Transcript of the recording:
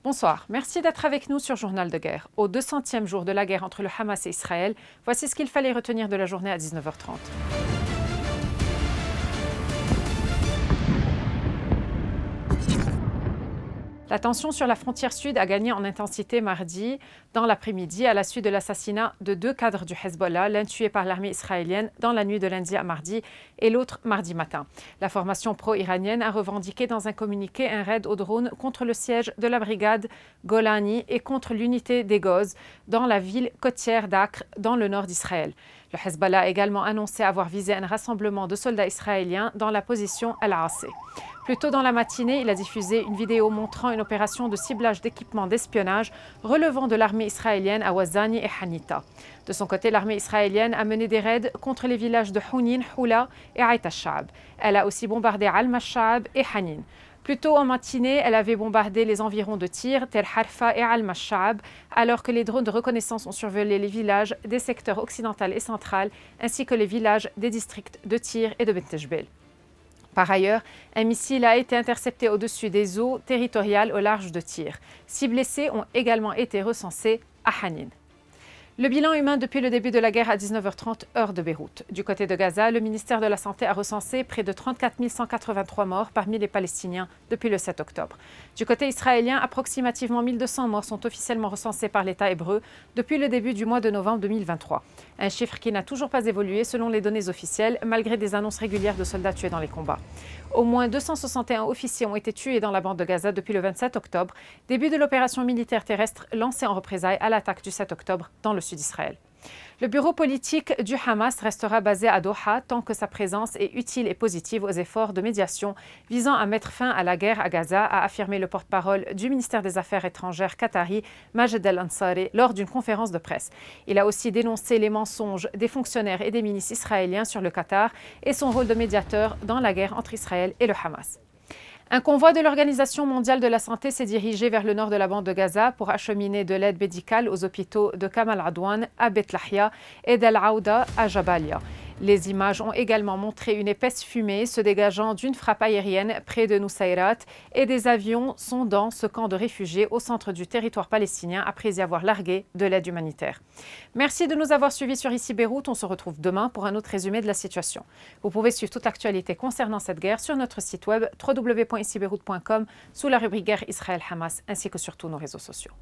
Bonsoir, merci d'être avec nous sur Journal de guerre. Au 200e jour de la guerre entre le Hamas et Israël, voici ce qu'il fallait retenir de la journée à 19h30. La tension sur la frontière sud a gagné en intensité mardi dans l'après-midi à la suite de l'assassinat de 2 cadres du Hezbollah, l'un tué par l'armée israélienne dans la nuit de lundi à mardi et l'autre mardi matin. La formation pro-iranienne a revendiqué dans un communiqué un raid au drone contre le siège de la brigade Golani et contre l'unité d'Egoz dans la ville côtière d'Acre dans le nord d'Israël. Le Hezbollah a également annoncé avoir visé un rassemblement de soldats israéliens dans la position Al-Asé. Plus tôt dans la matinée, il a diffusé une vidéo montrant une opération de ciblage d'équipements d'espionnage relevant de l'armée israélienne à Wazani et Hanita. De son côté, l'armée israélienne a mené des raids contre les villages de Hunin, Houla et Aït al-Shab. Elle a aussi bombardé Al-Mashab et Hanin. Plus tôt en matinée, elle avait bombardé les environs de Tyr, Tel Harfa et Al-Mashab, alors que les drones de reconnaissance ont survolé les villages des secteurs occidental et central, ainsi que les villages des districts de Tyr et de Beth Jbeil. Par ailleurs, un missile a été intercepté au-dessus des eaux territoriales au large de Tyr. 6 blessés ont également été recensés à Hanin. Le bilan humain depuis le début de la guerre à 19h30 heure de Beyrouth. Du côté de Gaza, le ministère de la Santé a recensé près de 34 183 morts parmi les Palestiniens depuis le 7 octobre. Du côté israélien, approximativement 1200 morts sont officiellement recensés par l'État hébreu depuis le début du mois de novembre 2023. Un chiffre qui n'a toujours pas évolué selon les données officielles, malgré des annonces régulières de soldats tués dans les combats. Au moins 261 officiers ont été tués dans la bande de Gaza depuis le 27 octobre, début de l'opération militaire terrestre lancée en représailles à l'attaque du 7 octobre dans le sud d'Israël. Le bureau politique du Hamas restera basé à Doha tant que sa présence est utile et positive aux efforts de médiation visant à mettre fin à la guerre à Gaza, a affirmé le porte-parole du ministère des Affaires étrangères qatari, Majed al-Ansari, lors d'une conférence de presse. Il a aussi dénoncé les mensonges des fonctionnaires et des milices israéliens sur le Qatar et son rôle de médiateur dans la guerre entre Israël et le Hamas. Un convoi de l'Organisation mondiale de la santé s'est dirigé vers le nord de la bande de Gaza pour acheminer de l'aide médicale aux hôpitaux de Kamal Adwan à Beth Lahia et d'Al Aouda à Jabalia. Les images ont également montré une épaisse fumée se dégageant d'une frappe aérienne près de Nusayrat et des avions sondant ce camp de réfugiés au centre du territoire palestinien après y avoir largué de l'aide humanitaire. Merci de nous avoir suivis sur Ici Beyrouth. On se retrouve demain pour un autre résumé de la situation. Vous pouvez suivre toute l'actualité concernant cette guerre sur notre site web www.icibeyrouth.com sous la rubrique Guerre Israël-Hamas ainsi que sur tous nos réseaux sociaux.